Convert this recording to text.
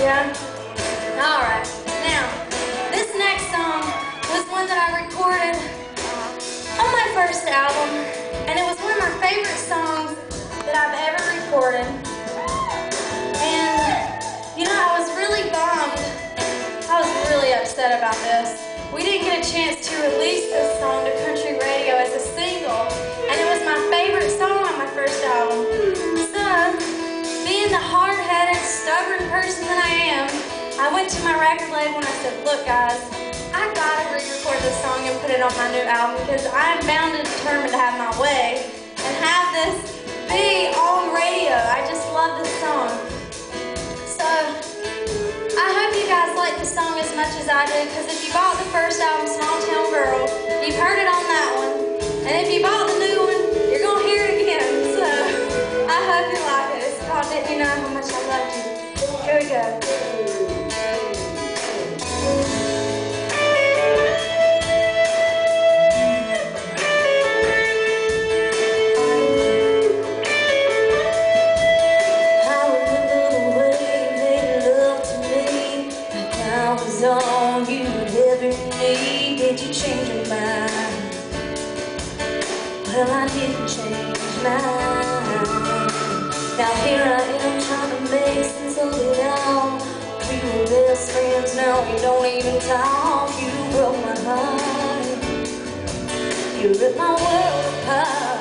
Yeah? Alright. Now, this next song was one that I recorded on my first album, and it was one of my favorite songs that I've ever recorded. And, you know, I was really bummed. I was really upset about this. We didn't get a chance to release this song to country radio as a single, and it was my favorite song on my first album. So, being the hard-headed, stubborn person that I am, I went to my record label and I said, look guys, I gotta re-record this song and put it on my new album because I'm bound and determined to have my way and have this be on radio. I just love this song. So, I hope you guys like the song as much as I did, because if you bought the first album, Small Town Girl, you've heard it on that one. And if you bought the new one, you're going to hear it again. So, I hope you like it. It's called Didn't You Know How Much I Loved You. Here we go. All you'd ever need. Did you change your mind? Well, I didn't change mine. Now here I am trying to make sense of it all. We were best friends, now we don't even talk. You broke my heart. You ripped my world apart.